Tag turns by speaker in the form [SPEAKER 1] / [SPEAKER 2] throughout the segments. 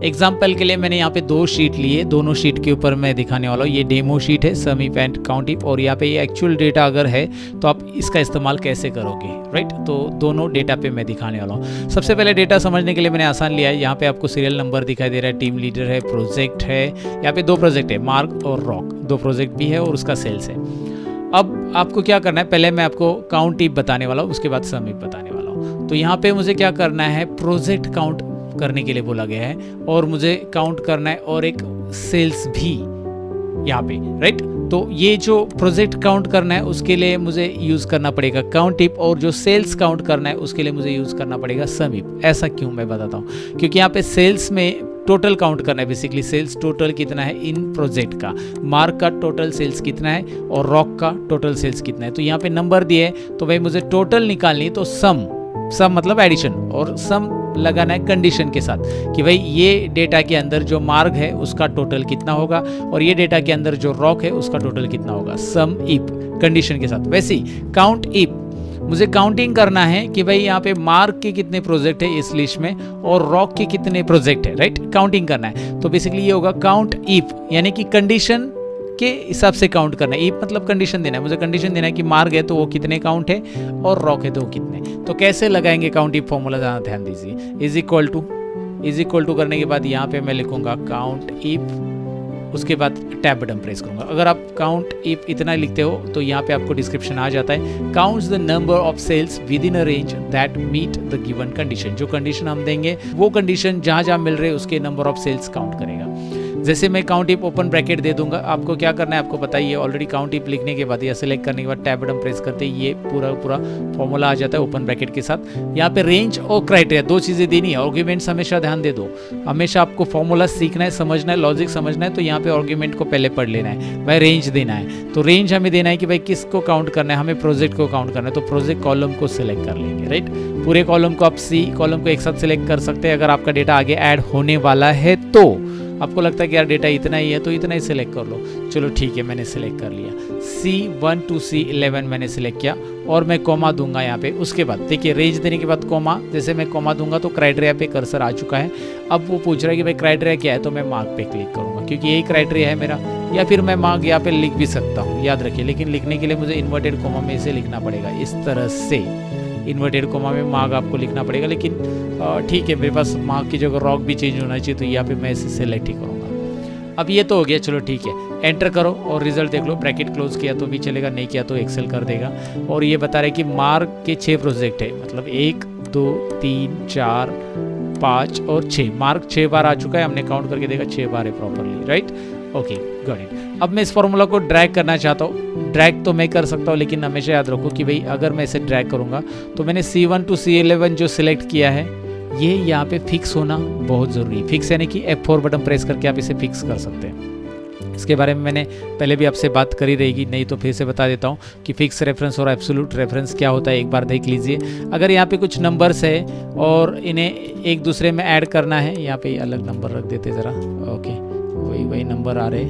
[SPEAKER 1] Example के लिए मैंने यहाँ पे 2 शीट लिए, दोनों शीट के ऊपर मैं दिखाने वाला हूँ। ये डेमो शीट है सम इफ एंड काउंट इफ, और यहाँ पे ये एक्चुअल डेटा अगर है तो आप इसका इस्तेमाल कैसे करोगे, राइट। तो दोनों डेटा पे मैं दिखाने वाला हूँ। सबसे पहले डेटा समझने के लिए मैंने आसान लिया है। यहाँ पे आपको सीरियल नंबर दिखाई दे रहा है, टीम लीडर है, प्रोजेक्ट है, यहाँ पे 2 प्रोजेक्ट है, मार्क और रॉक, 2 प्रोजेक्ट भी है और उसका सेल्स है। अब आपको क्या करना है, पहले मैं आपको काउंट इफ बताने वाला हूँ, उसके बाद सम इफ बताने वाला हूँ। तो यहाँ पे मुझे क्या करना है, प्रोजेक्ट काउंट करने के लिए बोला गया है और मुझे काउंट करना है और एक सेल्स भी यहाँ पे, राइट। तो ये जो प्रोजेक्ट काउंट करना है उसके लिए मुझे यूज़ करना पड़ेगा काउंट इफ, और जो सेल्स काउंट करना है उसके लिए मुझे यूज़ करना पड़ेगा सम इफ। ऐसा क्यों, मैं बताता हूँ। क्योंकि यहाँ पे सेल्स में टोटल काउंट करना है, बेसिकली सेल्स टोटल कितना है इन प्रोजेक्ट का, मार्क का टोटल सेल्स कितना है और रॉक का टोटल सेल्स कितना है। तो यहाँ पे नंबर दिए है तो भाई मुझे टोटल निकालनी है, तो सम मतलब एडिशन, और सम लगाना है कंडीशन के साथ कि भाई ये डेटा के अंदर जो मार्क है उसका टोटल कितना होगा और ये डेटा के अंदर जो रॉक है उसका टोटल कितना होगा, सम इफ कंडीशन के साथ। वैसे ही काउंट इफ मुझे काउंटिंग करना है कि भाई यहाँ पे मार्क के कितने प्रोजेक्ट है इस लिस्ट में और रॉक के कितने प्रोजेक्ट है, राइट। काउंटिंग करना है तो बेसिकली ये होगा काउंट इफ, यानी कि कंडीशन के हिसाब से काउंट करना है। इफ मतलब कंडीशन देना है, मुझे कंडीशन देना है कि मार्क है तो वो कितने काउंट है और रॉक है तो वो कितने। तो कैसे लगाएंगे काउंट इफ फॉर्मूला, ज़्यादा ध्यान दीजिए। इज इक्वल टू करने के बाद यहाँ पे मैं लिखूंगा काउंट इफ, उसके बाद टैब बटन प्रेस करूंगा। अगर आप काउंट इफ इतना लिखते हो तो यहाँ पे आपको डिस्क्रिप्शन आ जाता है, counts the number of cells within a range that meet the given condition. जो कंडीशन हम देंगे वो कंडीशन जहाँ जहाँ मिल रहे उसके नंबर ऑफ सेल्स काउंट करेगा। जैसे मैं काउंट इफ ओपन ब्रैकेट दे दूंगा, आपको क्या करना है आपको बताइए ऑलरेडी। काउंट इफ लिखने के बाद या सिलेक्ट करने के बाद टैब बटन प्रेस करते ही ये पूरा फॉर्मूला आ जाता है ओपन ब्रैकेट के साथ। यहाँ पे रेंज और क्राइटेरिया 2 चीज़ें देनी है। आर्ग्यूमेंट्स हमेशा ध्यान दे दो, हमेशा आपको फॉर्मूला सीखना है, समझना है, लॉजिक समझना है, तो यहाँ पे आर्ग्यूमेंट को पहले पढ़ लेना है। भाई रेंज देना है तो रेंज हमें देना है कि भाई किसको काउंट करना है, हमें प्रोजेक्ट को काउंट करना है, तो प्रोजेक्ट कॉलम को सिलेक्ट कर लेंगे, राइट। पूरे कॉलम को आप सी कॉलम को एक साथ सिलेक्ट कर सकते हैं। अगर आपका डेटा आगे ऐड होने वाला है तो आपको लगता है कि यार डेटा इतना ही है तो इतना ही सिलेक्ट कर लो, चलो ठीक है मैंने सिलेक्ट कर लिया। C1 to C11 मैंने सिलेक्ट किया और मैं कॉमा दूंगा यहाँ पे। उसके बाद देखिए रेंज देने के बाद कॉमा, जैसे मैं कॉमा दूंगा तो क्राइटेरिया पे कर्सर आ चुका है। अब वो पूछ रहा है कि भाई क्राइटेरिया क्या है, तो मैं मार्क पे क्लिक करूँगा क्योंकि यही क्राइटेरिया है मेरा, या फिर मैं मार्क यहाँ पे लिख भी सकता हूँ, याद रखिए। लेकिन लिखने के लिए मुझे इन्वर्टेड कॉमा में इसे लिखना पड़ेगा, इस तरह से इन्वर्टेड कॉमा में मार्क आपको लिखना पड़ेगा। लेकिन ठीक है मेरे पास मार्क की जगह रॉक भी चेंज होना चाहिए, तो यहाँ पे मैं इसे सेलेक्ट ही करूँगा। अब ये तो हो गया, चलो ठीक है, एंटर करो और रिजल्ट देख लो। ब्रैकेट क्लोज किया तो भी चलेगा, नहीं किया तो एक्सेल कर देगा। और ये बता रहे कि मार्क के 6 प्रोजेक्ट है, मतलब 1 2 3 4 5 और 6। मार्क 6 बार आ चुका है, हमने काउंट करके देखा 6 बार है properly, right. Okay got it. अब मैं इस फॉर्मूला को ड्रैग करना चाहता हूँ। ड्रैग तो मैं कर सकता हूँ, लेकिन हमेशा याद रखो कि भाई अगर मैं इसे ड्रैग करूँगा तो मैंने C1 to C11 जो सिलेक्ट किया है ये यहाँ पे फिक्स होना बहुत ज़रूरी है। फिक्स यानी कि F4 बटन प्रेस करके आप इसे फिक्स कर सकते हैं। इसके बारे में मैंने पहले भी आपसे बात करी रहेगी, नहीं तो फिर से बता देता हूँ कि फिक्स रेफरेंस और एब्सोल्यूट रेफरेंस क्या होता है, एक बार देख लीजिए। अगर यहाँ पे कुछ नंबर्स है और इन्हें एक दूसरे में ऐड करना है, यहाँ पे अलग नंबर रख देते ज़रा, ओके वही नंबर आ रहे,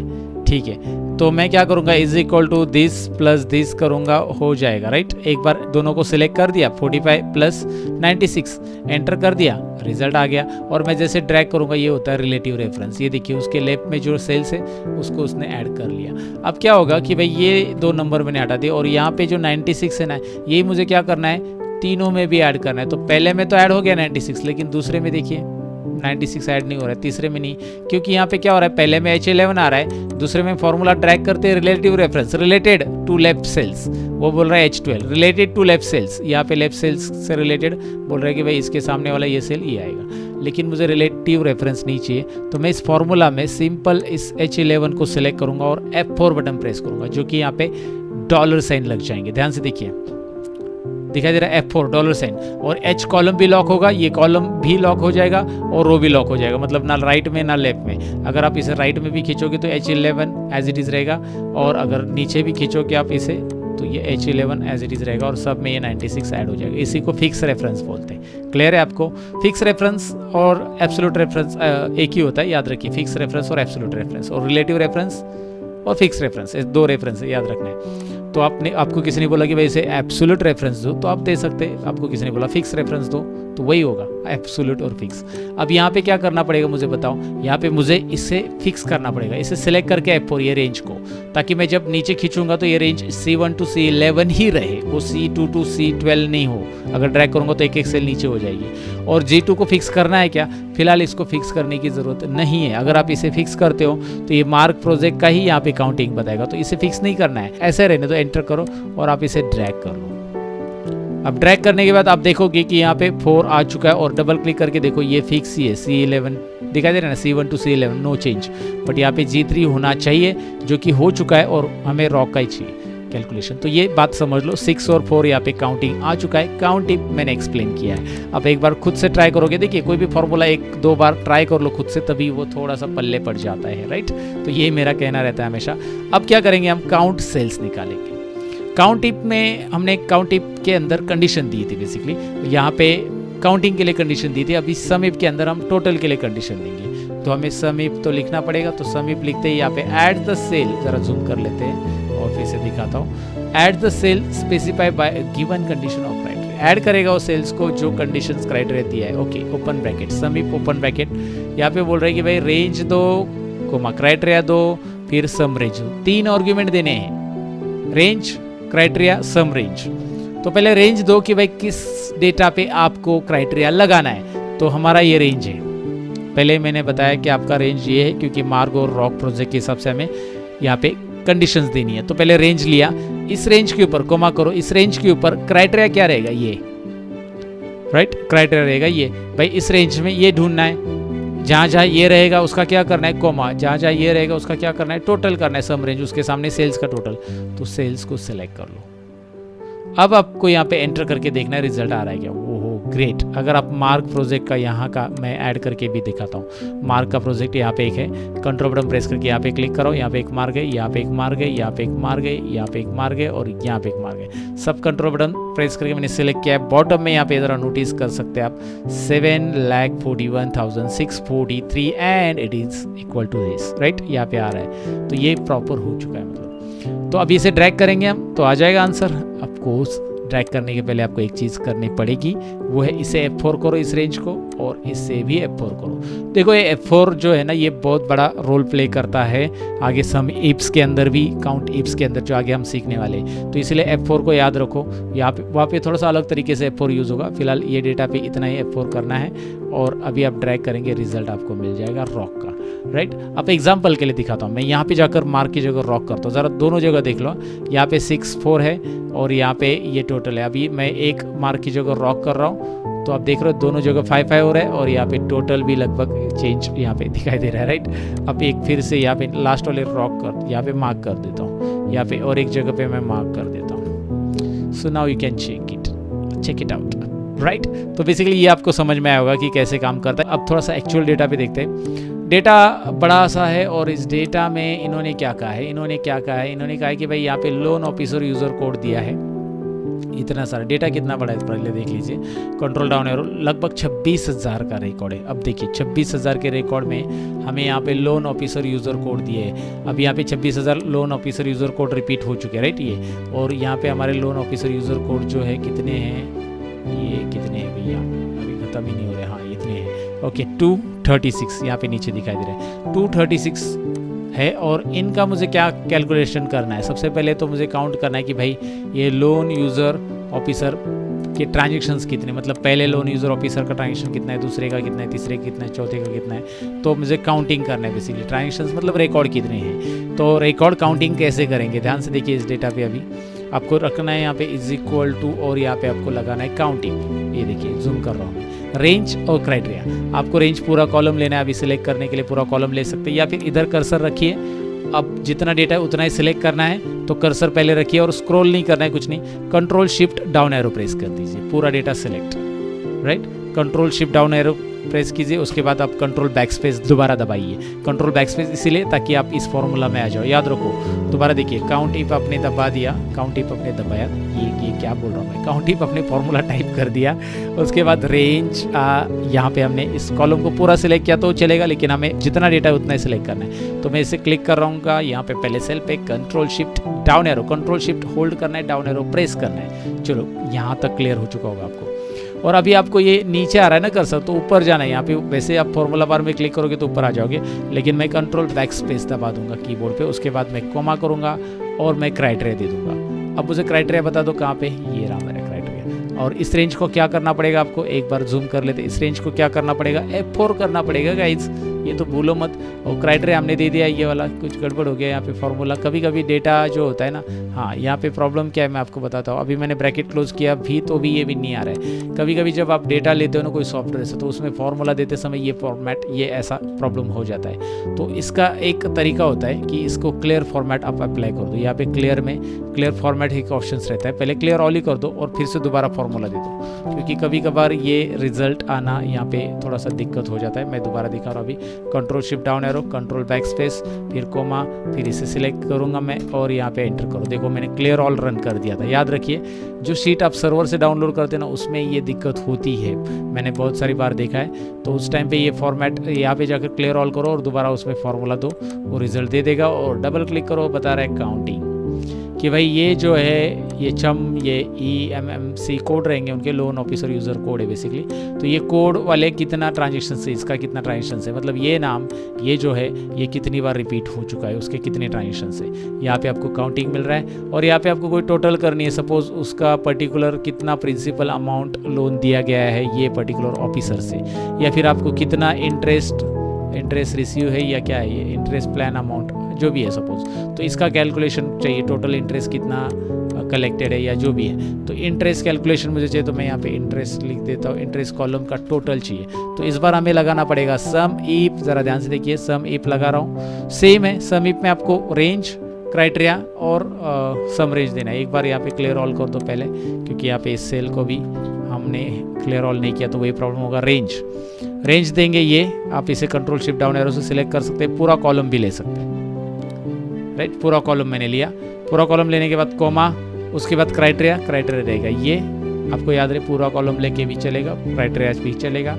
[SPEAKER 1] ठीक है। तो मैं क्या करूँगा, is equal to this plus this करूँगा, हो जाएगा, राइट। एक बार दोनों को सिलेक्ट कर दिया, 45 प्लस 96 एंटर कर दिया, रिजल्ट आ गया। और मैं जैसे ड्रैग करूँगा ये होता है रिलेटिव रेफरेंस। ये देखिए उसके लेफ्ट में जो सेल्स है उसको उसने ऐड कर लिया। अब क्या होगा कि भाई ये 2 नंबर मैंने हटा दिए और यहाँ पे जो 96 है ना, यही मुझे क्या करना है, तीनों में भी ऐड करना है। तो पहले में तो ऐड हो गया 96, लेकिन दूसरे में देखिए 96 ऐड नहीं हो रहा है, तीसरे में नहीं, क्योंकि यहाँ पे क्या हो रहा है, पहले में H11 आ रहा है, दूसरे में फॉर्मूला ड्रैग करते हैं relative reference, related to left cells, वो बोल रहा है H12 related to left sales. यहाँ पे लेफ्ट सेल्स से रिलेटेड बोल रहा है कि भाई इसके सामने वाला ये सेल ये आएगा, लेकिन मुझे रिलेटिव रेफरेंस नहीं चाहिए। तो मैं इस फॉर्मूला में सिंपल इस H11 को सिलेक्ट करूँगा और F4 बटन प्रेस करूँगा, जो कि यहाँ पे डॉलर साइन लग जाएंगे। ध्यान से देखिए, दिखाई दे रहा है F4 डॉलर साइन, और H कॉलम भी लॉक होगा, ये कॉलम भी लॉक हो जाएगा और रो भी लॉक हो जाएगा, मतलब ना राइट में ना लेफ्ट में। अगर आप इसे राइट में भी खींचोगे तो H11 एज इट इज़ रहेगा, और अगर नीचे भी खींचोगे आप इसे तो ये H11 एज इट इज़ रहेगा, और सब में ये 96 ऐड हो जाएगा। इसी को फिक्स रेफरेंस बोलते हैं। क्लियर है आपको? फिक्स रेफरेंस और एब्सोल्यूट रेफरेंस एक ही होता है, याद रखिए। फिक्स रेफरेंस और एब्सोल्यूट रेफरेंस, और रिलेटिव रेफरेंस और फिक्स रेफरेंस, 2 रेफरेंस याद रखना है। तो आपको किसी ने बोला कि भाई इसे एब्सोल्यूट रेफरेंस दो, तो आप दे सकते हैं। आपको किसी ने बोला फिक्स रेफरेंस दो, तो वही होगा एब्सोल्यूट और फिक्स। अब यहाँ पे क्या करना पड़ेगा मुझे बताओ, यहाँ पे मुझे इसे फिक्स करना पड़ेगा, इसे सिलेक्ट करके F4 ये रेंज को, ताकि मैं जब नीचे खींचूंगा तो ये रेंज C1 to C11 ही रहे, वो C2 to C12 नहीं हो। अगर ड्रैग करूंगा तो एक सेल नीचे हो जाएगी। और G2 को फिक्स करना है क्या, फिलहाल इसको फिक्स करने की ज़रूरत नहीं है। अगर आप इसे फिक्स करते हो तो ये मार्क प्रोजेक्ट का ही यहाँ पे काउंटिंग बताएगा, तो इसे फिक्स नहीं करना है, ऐसे रहने दो। एंटर करो और आप इसे ड्रैग कर लो। अब ड्रैग करने के बाद आप देखोगे कि यहाँ पे 4 आ चुका है, और डबल क्लिक करके देखो ये फिक्स ही है, C11 दिखाई दे रहा है ना, C1 to C11 no change. But यहाँ पे G3 होना चाहिए, जो कि हो चुका है, और हमें रॉक का ही चाहिए कैलकुलेशन। तो ये बात समझ लो, 6 और 4 यहाँ पे काउंटिंग आ चुका है। काउंटिंग मैंने एक्सप्लेन किया है। अब एक बार खुद से ट्राई करोगे, देखिए कोई भी फॉर्मूला 1-2 बार ट्राई कर लो खुद से, तभी वो थोड़ा सा पल्ले पड़ जाता है, राइट। तो ये मेरा कहना रहता है हमेशा। अब क्या करेंगे, हम काउंट सेल्स निकालेंगे। काउंट इफ में हमने काउंट इफ के अंदर कंडीशन दी थी बेसिकली, यहाँ पे काउंटिंग के लिए कंडीशन दी थी। अभी सम इफ के अंदर हम टोटल के लिए कंडीशन देंगे। तो हमें सम इफ तो लिखना पड़ेगा, तो सम इफ लिखते ही यहाँ पे ऐड द सेल, जरा जूम कर लेते हैं और फिर से दिखाता हूँ। Add the cell specify by given condition of criteria, add करेगा वो सेल्स को जो कंडीशंस क्राइटेरिया दिया है। Okay, open bracket, sum if open bracket. यहाँ पे बोल रहे हैं कि भाई रेंज दो, कोमा क्राइटेरिया दो, फिर सम रेंज। 3 आर्गुमेंट देने हैं, रेंज, क्राइटेरिया, सम रेंज। तो पहले रेंज दो कि भाई किस डेटा पे आपको क्राइटेरिया लगाना है। तो हमारा ये रेंज है, पहले मैंने बताया कि आपका रेंज ये है, क्योंकि मार्ग और रॉक प्रोजेक्ट के हिसाब से हमें यहाँ पे कंडीशंस देनी है। तो पहले रेंज लिया, इस रेंज के ऊपर कोमा करो, इस रेंज के ऊपर क्राइटेरिया क्या रहेगा, ये राइट, क्राइटेरिया रहेगा ये। भाई इस रेंज में ये ढूंढना है, जहाँ जहाँ ये रहेगा उसका क्या करना है, कोमा, जहाँ जहाँ ये रहेगा उसका क्या करना है, टोटल करना है, सम रेंज, उसके सामने सेल्स का टोटल। तो सेल्स को सिलेक्ट कर लो। अब आपको यहाँ पे एंटर करके देखना है रिजल्ट आ रहा है क्या। ओहो ग्रेट। अगर आप मार्क प्रोजेक्ट का यहाँ का मैं ऐड करके भी दिखाता हूँ। मार्क का प्रोजेक्ट यहाँ पे एक है, कंट्रोल बटन प्रेस करके यहाँ पे क्लिक करो, यहाँ पे एक मार्क है, यहाँ पे एक मार्क है, यहाँ पे एक मार्क है, यहाँ पे एक मार्क है, और यहाँ पे एक मार्क है। सब कंट्रोल बटन प्रेस करके मैंने सिलेक्ट किया है। बॉटम में यहाँ पे जरा नोटिस कर सकते हैं आप 7,41,643 and it is equal to this, right, यहाँ पे आ रहा है। तो ये प्रॉपर हो चुका है मतलब। तो अभी इसे ड्रैग करेंगे हम, तो आ जाएगा आंसर। ऑफकोर्स ड्रैग करने के पहले आपको एक चीज़ करनी पड़ेगी, वो है इसे F4 करो इस रेंज को, और इससे भी F4 करो। देखो ये F4 जो है ना, ये बहुत बड़ा रोल प्ले करता है आगे सम इप्स के अंदर भी, काउंट इप्स के अंदर जो आगे हम सीखने वाले। तो इसलिए F4 को याद रखो। यहाँ पे वहाँ पे थोड़ा सा अलग तरीके से F4 यूज़ होगा। फिलहाल ये डेटा पे इतना ही F4 करना है, और अभी आप ड्रैग करेंगे, रिजल्ट आपको मिल जाएगा रॉक का, राइट। अब एग्जाम्पल के लिए दिखाता हूँ मैं, यहाँ पे जाकर मार्क की जगह रॉक करता हूँ। ज़रा दोनों जगह देख लो, यहाँ पे 6-4 है और यहाँ पे ये टोटल है। अभी मैं एक मार्क की जगह रॉक कर रहा हूँ, तो आप देख रहे हो दोनों जगह 5-5 हो रहा है, और यहाँ पे टोटल भी लगभग चेंज यहाँ पे दिखाई दे रहा है, राइट। अब एक फिर से यहाँ पे लास्ट वाले रॉक कर, यहाँ पे मार्क कर देता हूँ, यहाँ पे और एक जगह पे मैं मार्क कर देता हूँ। So now you can check it out, right. तो बेसिकली ये आपको समझ में आया होगा कि कैसे काम करता है। अब थोड़ा सा एक्चुअल डेटा पे देखते हैं। डेटा बड़ा सा है, और इस डेटा में इन्होंने क्या कहा है, इन्होंने कहा है कि भाई यहाँ पे लोन ऑफिसर यूज़र कोड दिया है। इतना सारा डेटा कितना बड़ा है पहले देख लीजिए। कंट्रोल डाउन एरो, लगभग 26,000 का रिकॉर्ड है। अब देखिए 26,000 के रिकॉर्ड में हमें यहाँ पे लोन ऑफिसर यूज़र कोड दिए है। अब यहाँ पे 26,000 loan officer user code repeat हो चुके हैं, राइट ये। और यहाँ पे हमारे लोन ऑफिसर यूज़र कोड जो है कितने हैं, ये कितने हैं भैया, अभी खत्म ही नहीं हो रहे। हाँ इतने हैं, ओके 236 यहाँ पे नीचे दिखाई दे रहा है, 236 है। और इनका मुझे क्या कैलकुलेशन करना है, सबसे पहले तो मुझे काउंट करना है कि भाई ये लोन यूज़र ऑफिसर के ट्रांजेक्शन्स कितने, मतलब पहले लोन यूज़र ऑफिसर का ट्रांजेक्शन कितना है, दूसरे का कितना है, तीसरे का कितना है, चौथे का कितना है। तो मुझे काउंटिंग करना है बेसिकली। ट्रांजेक्शन्स मतलब रिकॉर्ड कितने हैं। तो रिकॉर्ड काउंटिंग कैसे करेंगे, ध्यान से देखिए। इस डेटा पे अभी आपको रखना है यहाँ पे इज इक्वल टू, और यहाँ पे आपको लगाना है काउंटिंग। ये देखिए जूम कर रहा हूँ, रेंज और क्राइटेरिया। आपको रेंज पूरा कॉलम लेना है, अभी सिलेक्ट करने के लिए पूरा कॉलम ले सकते हैं, या फिर इधर कर्सर रखिए। अब जितना डेटा है उतना ही सिलेक्ट करना है, तो कर्सर पहले रखिए और स्क्रॉल नहीं करना है, कुछ नहीं। Control shift down arrow press कर दीजिए, पूरा data select, right. Control shift down arrow press कीजिए, उसके बाद आप कंट्रोल बैक स्पेस दोबारा दबाइए। कंट्रोल बैक स्पेस इसीलिए ताकि आप इस फॉर्मूला में आ जाओ। याद रखो, दोबारा देखिए, काउंट इफ आपने दबा दिया, काउंट इफ आपने दबाया, ये क्या बोल रहा हूँ मैं, काउंट इफ आपने फॉर्मूला टाइप कर दिया, उसके बाद रेंज यहाँ पे हमने इस कॉलम को पूरा सिलेक्ट किया तो चलेगा, लेकिन हमें जितना डेटा है उतना ही सिलेक्ट करना है। तो मैं इसे क्लिक कर रहा हूँ यहाँ पे, पहले सेल पे control shift down arrow, control shift hold करना है, डाउन एरो प्रेस करना है। चलो यहाँ तक क्लियर हो चुका होगा आपको। और अभी आपको ये नीचे आ रहा है ना कर्सर, तो ऊपर जाना है। यहाँ पे वैसे आप फॉर्मूला बार में क्लिक करोगे तो ऊपर आ जाओगे, लेकिन मैं कंट्रोल बैक स्पेस दबा दूंगा कीबोर्ड पे, उसके बाद मैं कोमा करूंगा और मैं क्राइटेरिया दे दूंगा। अब मुझे क्राइटेरिया बता दो कहाँ पे, ये रहा मेरा क्राइटेरिया। और इस रेंज को क्या करना पड़ेगा आपको, एक बार जूम कर लेते, इस रेंज को क्या करना पड़ेगा, F4 करना पड़ेगा गाइज, ये तो भूलो मत। और क्राइटेरिया हमने दे दिया, ये वाला कुछ गड़बड़ हो गया यहाँ पे फॉर्मूला। कभी कभी डेटा जो होता है ना, हाँ यहाँ पे प्रॉब्लम क्या है मैं आपको बताता हूँ। अभी मैंने ब्रैकेट क्लोज किया भी तो भी ये भी नहीं आ रहा है। कभी कभी जब आप डेटा लेते हो ना कोई सॉफ्टवेयर से, तो उसमें फॉर्मूला देते समय ये फॉर्मेट, ये ऐसा प्रॉब्लम हो जाता है। तो इसका एक तरीका होता है कि इसको क्लियर फॉर्मेट आप अप्लाई कर दो। यहाँ पे क्लियर में क्लियर फॉर्मेट एक ऑप्शन रहता है, पहले क्लियर ऑल ही कर दो और फिर से दोबारा फॉर्मूला दे दो, क्योंकि कभी कभार ये रिजल्ट आना यहाँ पे थोड़ा सा दिक्कत हो जाता है। मैं दोबारा दिखा रहा हूँ अभी, control shift down arrow, control back space, फिर कोमा, फिर इसे सिलेक्ट करूंगा मैं और यहाँ पे एंटर करो। देखो मैंने क्लियर ऑल रन कर दिया था। याद रखिए, जो शीट आप सर्वर से डाउनलोड करते हैं ना, उसमें ये दिक्कत होती है, मैंने बहुत सारी बार देखा है। तो उस टाइम पे ये फॉर्मेट, यहाँ पे जाकर क्लियर ऑल करो और दोबारा उसमें फॉर्मूला दो, वो रिजल्ट दे देगा। और डबल क्लिक करो, बता रहा है काउंटिंग, कि भाई ये जो है ये चम, ये EMMC कोड रहेंगे उनके, लोन ऑफिसर यूज़र कोड है बेसिकली। तो ये कोड वाले कितना ट्रांजेक्शन से, इसका कितना ट्रांजेक्शन से, मतलब ये नाम ये जो है ये कितनी बार रिपीट हो चुका है, उसके कितने ट्रांजेक्शन से, यहाँ पे आपको काउंटिंग मिल रहा है। और यहाँ पे आपको कोई टोटल करनी है, सपोज उसका पर्टिकुलर कितना प्रिंसिपल अमाउंट लोन दिया गया है ये पर्टिकुलर ऑफिसर से, या फिर आपको कितना इंटरेस्ट रिसीव है, या क्या है ये इंटरेस्ट प्लान अमाउंट जो भी है सपोज, तो इसका कैलकुलेशन चाहिए, टोटल इंटरेस्ट कितना कलेक्टेड है या जो भी है। तो इंटरेस्ट कैलकुलेशन मुझे चाहिए, तो मैं यहाँ पे इंटरेस्ट लिख देता हूँ, इंटरेस्ट कॉलम का टोटल चाहिए। तो इस बार हमें लगाना पड़ेगा सम इफ, ज़रा ध्यान से देखिए, सम इफ लगा रहा हूँ, सेम है। सम इफ में आपको रेंज, क्राइटेरिया और सम रेंज देना है। एक बार यहाँ पे क्लियर ऑल कर दो पहले, क्योंकि यहाँ पे इस सेल को भी हमने क्लियर ऑल नहीं किया तो वही प्रॉब्लम होगा। रेंज देंगे ये, आप इसे कंट्रोल शिफ्ट डाउन एरो से सिलेक्ट कर सकते हैं, पूरा कॉलम भी ले सकते हैं, राइट। पूरा कॉलम मैंने लिया, पूरा कॉलम लेने के बाद कोमा, उसके बाद क्राइटेरिया रहेगा ये, आपको याद रहे पूरा कॉलम लेके भी चलेगा, क्राइटेरिया भी चलेगा।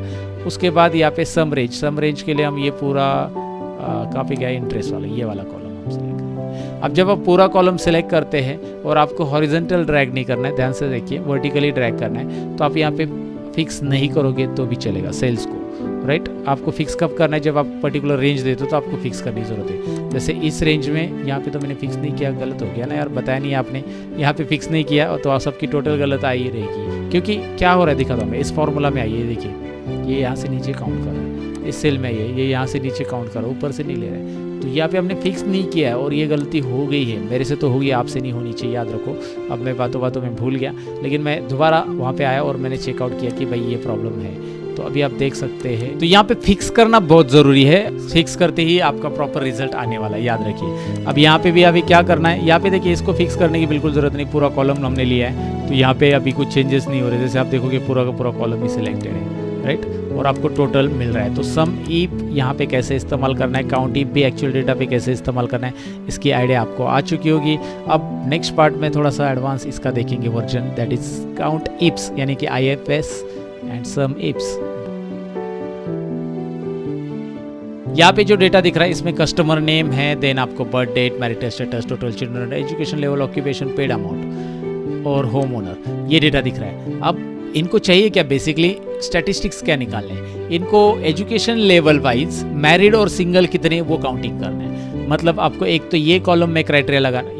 [SPEAKER 1] उसके बाद यहाँ पे सम रेंज के लिए हम ये पूरा कहाँ पे गया, इंटरेस्ट वाला, ये वाला कॉलम हम सिलेक्ट करेंगे। अब जब आप पूरा कॉलम सेलेक्ट करते हैं और आपको हॉरिजॉन्टल ड्रैग नहीं करना है, ध्यान से देखिए, वर्टिकली ड्रैग करना है, तो आप यहाँ पे फिक्स नहीं करोगे तो भी चलेगा सेल्स को, राइट। आपको फिक्स कब करना है, जब आप पर्टिकुलर रेंज देते हो तो आपको फिक्स करने की जरूरत है। जैसे इस रेंज में यहाँ पे तो मैंने फिक्स नहीं किया, गलत हो गया ना यार, बताया नहीं आपने, यहाँ पे फिक्स नहीं किया और तो आप सबकी टोटल गलत आ ही रहेगी। क्योंकि क्या हो रहा है दिखाता हूँ मैं, इस फॉर्मूला में आइए, देखिए ये यहाँ से नीचे काउंट कर रहा है, इस सेल में ये यहाँ से नीचे काउंट कर रहा है, ऊपर से नहीं ले रहा है। तो यहाँ पे हमने फिक्स नहीं किया है और ये गलती हो गई है, मेरे से तो होगी, आपसे नहीं होनी चाहिए, याद रखो। अब मैं बातों में भूल गया, लेकिन मैं दोबारा वहाँ पे आया और मैंने चेकआउट किया कि भाई ये प्रॉब्लम है। तो अभी आप देख सकते हैं, तो यहाँ पे फिक्स करना बहुत ज़रूरी है, फिक्स करते ही आपका प्रॉपर रिजल्ट आने वाला है, याद रखिए। अब यहाँ पे भी अभी क्या करना है, यहाँ पे देखिए, इसको फिक्स करने की बिल्कुल ज़रूरत नहीं, पूरा कॉलम हमने लिया है, तो यहाँ पे अभी कुछ चेंजेस नहीं हो रहे। जैसे आप देखोगे पूरा का पूरा कॉलम ही सिलेक्टेड है, राइट, और आपको टोटल मिल रहा है। तो सम इफ यहाँ पे कैसे इस्तेमाल करना है, काउंट इफ भी एक्चुअल डेटा पे कैसे इस्तेमाल करना है, इसकी आइडिया आपको आ चुकी होगी। अब नेक्स्ट पार्ट में थोड़ा सा एडवांस इसका देखेंगे version, that is count ifs, यानी कि IFS एंड सम इफ्स। यहाँ पे जो डेटा दिख रहा है इसमें कस्टमर नेम है, देन आपको birth date, marital status, total children, education level, occupation, paid amount और होम ओनर, ये डेटा दिख रहा है। अब इनको चाहिए क्या, बेसिकली स्टैटिस्टिक्स क्या निकालने हैं, इनको एजुकेशन लेवल वाइज मैरिड और सिंगल कितने वो काउंटिंग करना है। मतलब आपको एक तो ये कॉलम में क्राइटेरिया लगाना,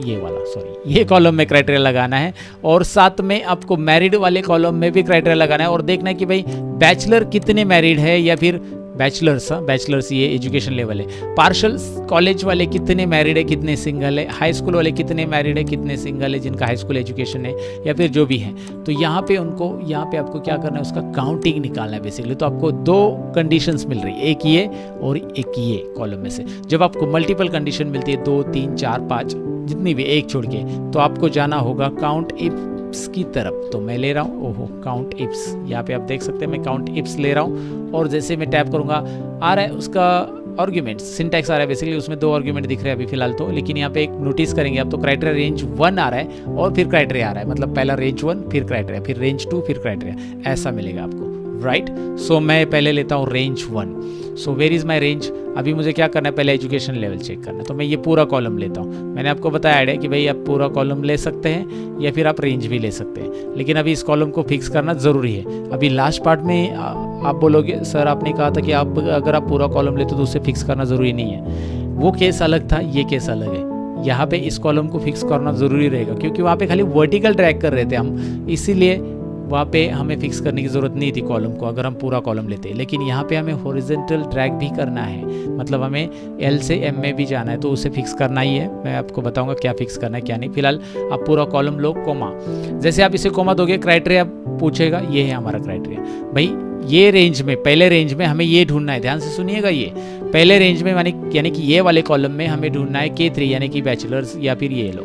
[SPEAKER 1] ये कॉलम में क्राइटेरिया लगाना है, और साथ में आपको मैरिड वाले कॉलम में भी क्राइटेरिया लगाना है, और देखना है कि भाई बैचलर कितने मैरिड है, या फिर बैचलर्स ये एजुकेशन लेवल है, पार्शल कॉलेज वाले कितने मैरिड है, कितने सिंगल है, हाई स्कूल वाले कितने मैरिड है, कितने सिंगल है जिनका हाई स्कूल एजुकेशन है, या फिर जो भी है। तो यहाँ पे आपको क्या करना है, उसका काउंटिंग निकालना है बेसिकली। तो आपको दो कंडीशंस मिल रही है, एक ये और एक ये कॉलम में से। जब आपको मल्टीपल कंडीशन मिलती है, 2, 3, 4, 5 जितनी भी, एक छोड़ के, तो आपको जाना होगा काउंट इफ इप्स की तरफ। तो मैं ले रहा हूँ, ओहो काउंट इप्स, यहाँ पे आप देख सकते हैं मैं काउंट इप्स ले रहा हूँ और जैसे मैं टैप करूँगा आ रहा है उसका आर्ग्यूमेंट, सिंटैक्स आ रहा है बेसिकली, उसमें 2 आर्ग्यूमेंट दिख रहे हैं अभी फिलहाल तो, लेकिन यहाँ पे एक नोटिस करेंगे आप तो क्राइटेरिया रेंज 1 आ रहा है और फिर क्राइटेरिया आ रहा है, मतलब पहला रेंज 1 फिर क्राइटेरिया फिर रेंज 2 फिर क्राइटेरिया, ऐसा मिलेगा आपको, राइट। सो मैं पहले लेता हूँ range 1। So where is my range, अभी मुझे क्या करना है, पहले एजुकेशन लेवल चेक करना है, तो मैं ये पूरा कॉलम लेता हूँ। मैंने आपको बताया आइडिया कि भाई आप पूरा कॉलम ले सकते हैं या फिर आप रेंज भी ले सकते हैं, लेकिन अभी इस कॉलम को फिक्स करना ज़रूरी है। अभी लास्ट पार्ट में आप बोलोगे सर आपने कहा था कि आप अगर आप पूरा कॉलम लेते तो उसे फिक्स करना ज़रूरी नहीं है, वो केस अलग था, ये केस अलग है। यहाँ पे इस कॉलम को फिक्स करना ज़रूरी रहेगा क्योंकि वहाँ पे खाली वर्टिकल ट्रैक कर रहे थे हम, इसीलिए वहाँ पे हमें फिक्स करने की ज़रूरत नहीं थी कॉलम को अगर हम पूरा कॉलम लेते। लेकिन यहाँ पे हमें हॉरिजॉन्टल ड्रैग भी करना है, मतलब हमें एल से एम में भी जाना है, तो उसे फिक्स करना ही है। मैं आपको बताऊंगा क्या फिक्स करना है क्या नहीं। फिलहाल आप पूरा कॉलम लो, कोमा, जैसे आप इसे कोमा दोगे क्राइटेरिया पूछेगा, ये है हमारा क्राइटेरिया। भाई ये रेंज में, पहले रेंज में हमें ये ढूंढना है, ध्यान से सुनिएगा, ये पहले रेंज में यानी कि ये वाले कॉलम में हमें ढूंढना है K3 यानी कि बैचलर्स या फिर ये लो,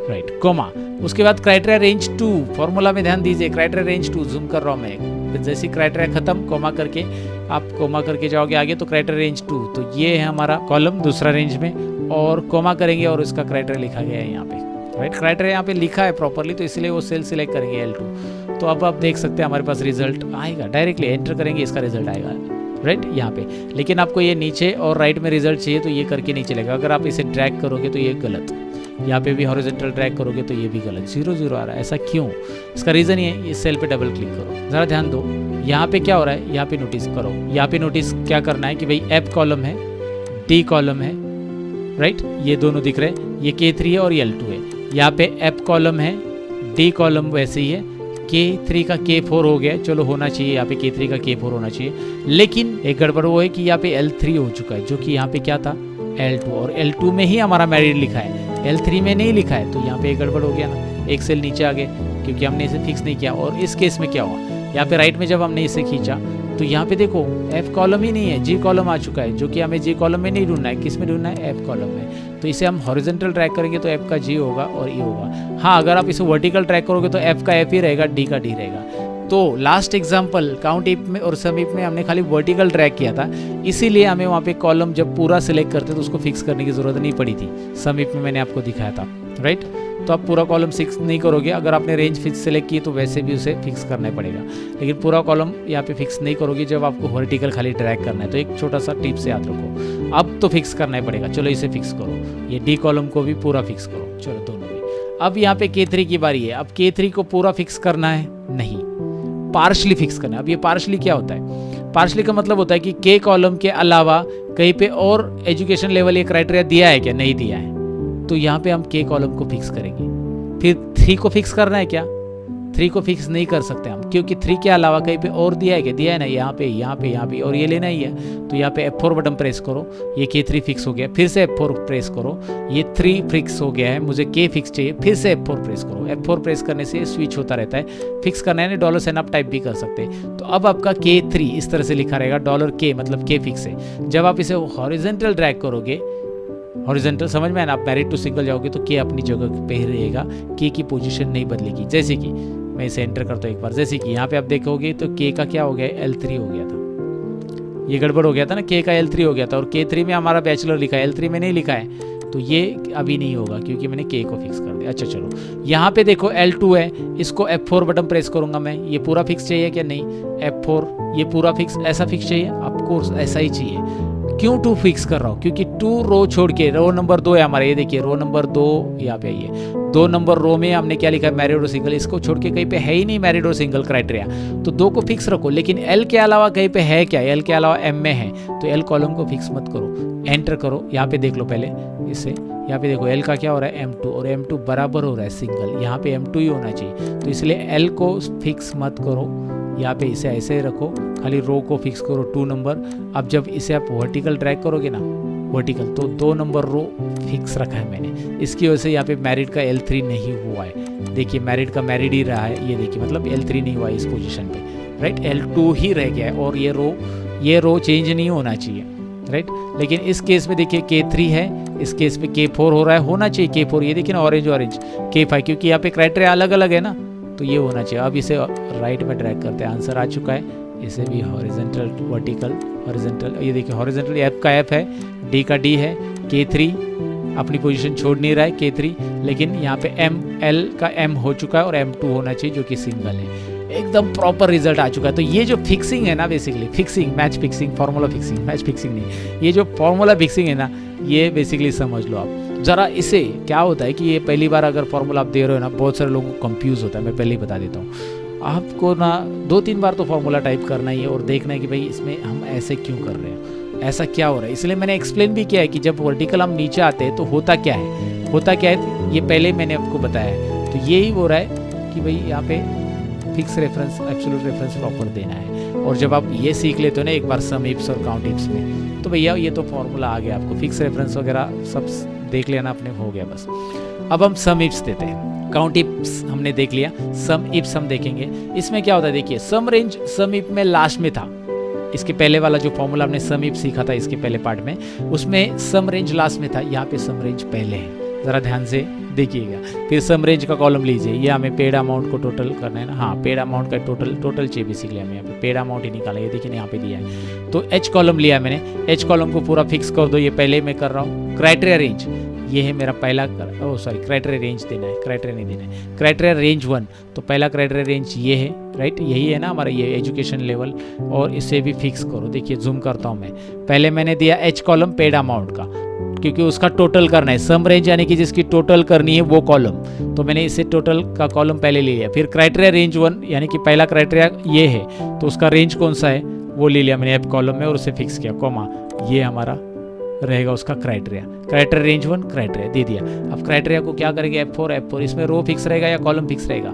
[SPEAKER 1] राइट, कोमा। उसके बाद क्राइटेरिया रेंज 2, फॉर्मूला में ध्यान दीजिए, क्राइटेरिया रेंज 2 जूम कर रहा हूँ मैं, जैसे क्राइटेरिया खत्म कोमा करके आप कोमा करके जाओगे आगे तो क्राइटेरिया रेंज 2, तो ये है हमारा कॉलम दूसरा रेंज में, और कोमा करेंगे और उसका क्राइटेरिया लिखा गया है यहाँ पे, राइट। क्राइटेरिया यहाँ पे लिखा है प्रॉपरली, तो इसलिए वो सेल सिलेक्ट करेंगे L2। तो अब आप देख सकते हैं हमारे पास रिजल्ट आएगा, डायरेक्टली एंटर करेंगे इसका रिजल्ट आएगा, राइट, यहाँ पे। लेकिन आपको ये नीचे और राइट में रिजल्ट चाहिए तो ये करके नहीं चलेगा, अगर आप इसे ड्रैग करोगे तो ये गलत, यहाँ पे भी हॉरिजॉन्टल ड्रैग करोगे तो ये भी गलत, 0 0 आ रहा है। ऐसा क्यों? इसका रीज़न ये है, इस सेल पे डबल क्लिक करो, ज़रा ध्यान दो, यहाँ पे क्या हो रहा है, यहाँ पे नोटिस करो, यहाँ पे नोटिस क्या करना है कि भाई F कॉलम है, D कॉलम है, राइट, ये दोनों दिख रहे हैं, ये K3 है और ये L2 है। यहाँ पे F कॉलम है, D कॉलम वैसे ही है, K3 का K4 हो गया, चलो होना चाहिए, यहाँ पे K3 का K4 होना चाहिए, लेकिन एक गड़बड़ वो है कि यहाँ पे L3 हो चुका है, जो कि यहाँ पे क्या था L2, और L2 में ही हमारा मैरिड लिखा है, L3 में नहीं लिखा है, तो यहाँ पे एक गड़बड़ हो गया ना, एक सेल नीचे आ गए क्योंकि हमने इसे फिक्स नहीं किया। और इस केस में क्या हुआ, यहाँ पे राइट में जब हमने इसे खींचा तो यहाँ पे देखो F कॉलम ही नहीं है, G कॉलम आ चुका है, जो कि हमें G कॉलम में नहीं ढूंढना है, किस में ढूंढना है, F कॉलम में। तो इसे हम हॉरिजॉन्टल ट्रैक करेंगे तो F का G होगा और E होगा। हाँ, अगर आप इसे वर्टिकल ट्रैक करोगे तो F का F ही रहेगा, D का D रहेगा। तो लास्ट एग्जाम्पल काउंट इफ में और सम इफ में हमने खाली वर्टिकल ट्रैक किया था, इसीलिए हमें वहाँ पे कॉलम जब पूरा सिलेक्ट करते तो उसको फिक्स करने की ज़रूरत नहीं पड़ी थी। सम इफ में मैंने आपको दिखाया था, राइट। तो आप पूरा कॉलम फिक्स नहीं करोगे, अगर आपने रेंज फिक्स सेलेक्ट की तो वैसे भी उसे फिक्स करना पड़ेगा, लेकिन पूरा कॉलम यहाँ पे फिक्स नहीं करोगे जब आपको वर्टिकल खाली ट्रैक करना है। तो एक छोटा सा टिप से याद रखो, अब तो फिक्स करना ही पड़ेगा। चलो इसे फिक्स करो, ये D कॉलम को भी पूरा फिक्स करो, चलो दोनों भी। अब यहाँ पे K3 की बारी है, अब K3 को पूरा फिक्स करना है, नहीं, पार्शली फिक्स करना है। अब ये पार्शली क्या होता है, पार्शली का मतलब होता है कि K कॉलम के अलावा कहीं पे और एजुकेशन लेवल ये क्राइटेरिया दिया है क्या, नहीं दिया है, तो यहाँ पे हम K कॉलम को फिक्स करेंगे। फिर 3 को फिक्स करना है क्या, 3 को फिक्स नहीं कर सकते हम, क्योंकि 3 के अलावा कहीं पे और दिया है क्या, दिया है ना, यहाँ पे यहाँ पे यहाँ पे, और ये लेना ही है। तो यहाँ पे F4 बटन प्रेस करो, ये K3 फिक्स हो गया, फिर से F4 प्रेस करो, ये 3 फिक्स हो गया है, मुझे K फिक्स चाहिए, फिर से F4 प्रेस करो। F4 प्रेस करने से स्विच होता रहता है, फिक्स करना है ना $साइन आप टाइप भी कर सकते हैं। तो अब आपका K3 इस तरह से लिखा रहेगा, $K मतलब K फिक्स है। जब आप इसे हॉरिजॉन्टल ड्रैग करोगे, हॉरिजॉन्टल समझ में है ना, आप मैरिड टू सिंगल जाओगे तो K अपनी जगह पे ही रहेगा, K की पोजीशन नहीं बदलेगी। जैसे कि मैं इसे एंटर करता हूँ एक बार, जैसे कि यहाँ पे आप देखोगे तो K का क्या हो गया, L3 हो गया था, ये गड़बड़ हो गया था ना, K का L3 हो गया था, और K3 में हमारा बैचलर लिखा है, L3 में नहीं लिखा है, तो ये अभी नहीं होगा क्योंकि मैंने K को फिक्स कर दिया। अच्छा चलो, यहाँ पे देखो L2 है, इसको F4 बटन प्रेस करूंगा मैं, ये पूरा फिक्स चाहिए क्या, नहीं, F4 ये पूरा फिक्स, ऐसा फिक्स चाहिए, ऑफकोर्स ऐसा ही चाहिए। क्यों 2 फिक्स कर रहा हूँ, क्योंकि 2 रो छोड़ के, रो नंबर 2 है हमारा, ये देखिए रो नंबर 2 यहाँ पे आइए, 2 नंबर रो में हमने क्या लिखा है, मैरिड और सिंगल, इसको छोड़ के कहीं पे है ही नहीं मैरिड और सिंगल क्राइटेरिया, तो 2 को फिक्स रखो। लेकिन L के अलावा कहीं पे है क्या, L के अलावा M में है, तो L कॉलम को फिक्स मत करो, एंटर करो। यहाँ पे देख लो पहले इसे, यहाँ पे देखो L का क्या हो रहा है, M2, और M2 बराबर हो रहा है सिंगल, यहाँ पे M2 ही होना चाहिए, तो इसलिए L को फिक्स मत करो, यहाँ पे इसे ऐसे ही रखो, खाली रो को फिक्स करो 2 नंबर। अब जब इसे आप वर्टिकल ट्रैक करोगे ना, वर्टिकल, तो 2 नंबर रो फिक्स रखा है मैंने, इसकी वजह से यहाँ पे मैरिड का L3 नहीं हुआ है। देखिए मैरिड का मैरिड ही रहा है, ये देखिए, मतलब L3 नहीं हुआ है इस पोजीशन पे, राइट, L2 ही रह गया है, और ये रो चेंज नहीं होना चाहिए, राइट। लेकिन इस केस में देखिए K3 है, इस केस में K4 हो रहा है, होना चाहिए K4, ये देखिए ना, ऑरेंज K5, क्योंकि यहाँ पे क्राइटेरिया अलग अलग है ना, तो ये होना चाहिए। अब इसे राइट में ड्रैग करते हैं, आंसर आ चुका है। इसे भी हॉरिजेंटल, वर्टिकल, हॉरिजेंटल, ये देखिए हॉरिजेंटल एफ का एफ है, डी का डी है, K3 अपनी पोजीशन छोड़ नहीं रहा है K3, लेकिन यहाँ पे L का M हो चुका है और M2 होना चाहिए जो कि सिंगल है। एकदम प्रॉपर रिजल्ट आ चुका है। तो ये जो फिक्सिंग है ना, basically fixing, match fixing, formula fixing, match fixing नहीं, ये जो फार्मूला फिक्सिंग है ना, ये बेसिकली समझ लो आप ज़रा। इसे क्या होता है कि ये पहली बार अगर फार्मूला आप दे रहे हो ना, बहुत सारे लोगों को कंफ्यूज होता है। मैं पहले ही बता देता हूँ, आपको ना 2-3 बार तो फार्मूला टाइप करना ही है और देखना है कि भाई इसमें हम ऐसे क्यों कर रहे हैं, ऐसा क्या हो रहा है। इसलिए मैंने एक्सप्लेन भी किया है कि जब वर्टिकल हम नीचे आते हैं तो होता क्या है, होता क्या है, ये पहले मैंने आपको बताया है। तो यही हो रहा है कि भाई यहाँ पे fix reference, absolute reference proper देना है। और जब आप ये सीख लेते हो ना एक बार सम इप्स और काउंट इप्स में, तो भैया ये तो फॉर्मूला आ गया आपको, फिक्स रेफरेंस वगैरह सब देख लेना अपने, हो गया बस। अब हम सम इप्स देते हैं। काउंट इप्स हमने देख लिया, सम इप्स हम देखेंगे। इसमें क्या होता है, देखिए सम रेंज सम इप में लास्ट में था। इसके पहले वाला जो फॉर्मूला हमने सम इप सीखा था इसके पहले पार्ट में, उसमें सम रेंज लास्ट में था, यहाँ पे सम रेंज पहले है। ज़रा ध्यान से देखिएगा। फिर सम रेंज का कॉलम लीजिए, ये हमें पेड अमाउंट को टोटल करना है ना, हाँ पेड अमाउंट का टोटल चाहिए बेसिकली हमें। यहाँ पे पेड अमाउंट ही निकाला, ये देखिए यहाँ पे दिया है। तो एच कॉलम लिया है मैंने, एच कॉलम को पूरा फिक्स कर दो, ये पहले मैं कर रहा हूँ। क्राइटेरिया रेंज, ये है मेरा पहला, क्राइटेरिया रेंज देना है, क्राइटेरिया नहीं देना है, क्राइटेरिया रेंज 1। तो पहला क्राइटेरिया रेंज ये है, राइट, यही है ना हमारा ये एजुकेशन लेवल। और इसे भी फिक्स करो, देखिए जूम करता हूँ मैं। पहले मैंने दिया एच कॉलम पेड अमाउंट का, क्योंकि उसका टोटल करना है। सम रेंज यानी कि जिसकी टोटल करनी है वो कॉलम, तो मैंने इसे टोटल का कॉलम पहले ले लिया। फिर क्राइटेरिया रेंज 1 यानी कि पहला क्राइटेरिया ये है, तो उसका रेंज कौन सा है वो ले लिया मैंने एफ कॉलम में और उसे फिक्स किया, कॉमा, ये हमारा रहेगा उसका क्राइटेरिया। क्राइटेरिया रेंज 1 क्राइटेरिया दे दिया। अब क्राइटेरिया को क्या करेंगे, F4, इसमें रो फिक्स रहेगा या कॉलम फिक्स रहेगा?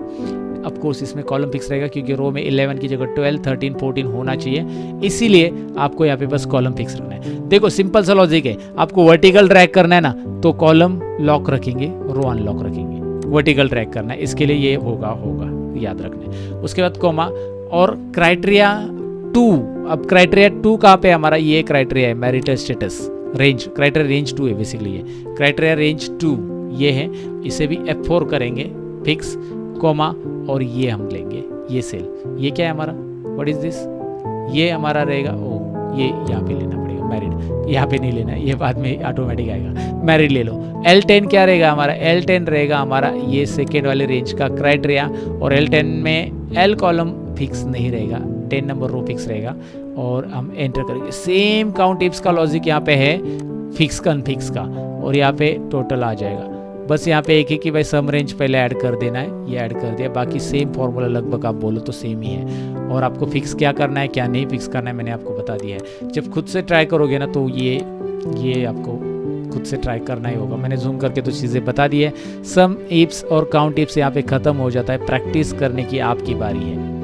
[SPEAKER 1] ऑफ कोर्स इसमें कॉलम फिक्स रहेगा, क्योंकि रो में 11 की जगह 12, 13, 14 होना चाहिए, इसीलिए आपको यहाँ पे बस कॉलम फिक्स रखना है। देखो सिंपल सा लॉजिक है, आपको वर्टिकल ड्रैग करना है ना, तो कॉलम लॉक रखेंगे, रो अनलॉक रखेंगे। वर्टिकल ड्रैग करना है, इसके लिए ये होगा याद रखना। उसके बाद कॉमा और क्राइटेरिया 2। अब क्राइटेरिया 2 कहाँ पे हमारा, ये क्राइटेरिया है marital status range, criteria range 2 है बेसिकली, ये क्राइटेरिया रेंज 2 ये है। इसे भी F4 करेंगे फिक्स, कॉमा, और ये हम लेंगे ये सेल, ये क्या है हमारा, व्हाट इज दिस, ये हमारा रहेगा, ओ ये यहाँ पे लेना पड़ेगा मैरिड, यहाँ पे नहीं लेना है, ये बाद में ऑटोमेटिक आएगा, मैरिड ले लो। L10 क्या रहेगा हमारा, L10 रहेगा हमारा ये सेकेंड वाले रेंज का क्राइटेरिया, और L10 में L कॉलम फिक्स नहीं रहेगा, 10 नंबर रो फिक्स रहेगा, और हम एंटर करेंगे। सेम काउंट टिप्स का लॉजिक यहाँ पे है, फिक्स का अनफिक्स का, और यहाँ पे टोटल आ जाएगा। बस यहाँ पे एक है कि भाई सम रेंज पहले ऐड कर देना है, ये ऐड कर दिया, बाकी सेम फॉर्मूला लगभग आप बोलो तो सेम ही है। और आपको फिक्स क्या करना है क्या नहीं फिक्स करना है मैंने आपको बता दिया है। जब खुद से ट्राई करोगे ना तो ये आपको खुद से ट्राई करना ही होगा। मैंने जूम करके तो चीज़ें बता दी है। सम इप्स और काउंट इप्स यहाँ पे ख़त्म हो जाता है, प्रैक्टिस करने की आपकी बारी है।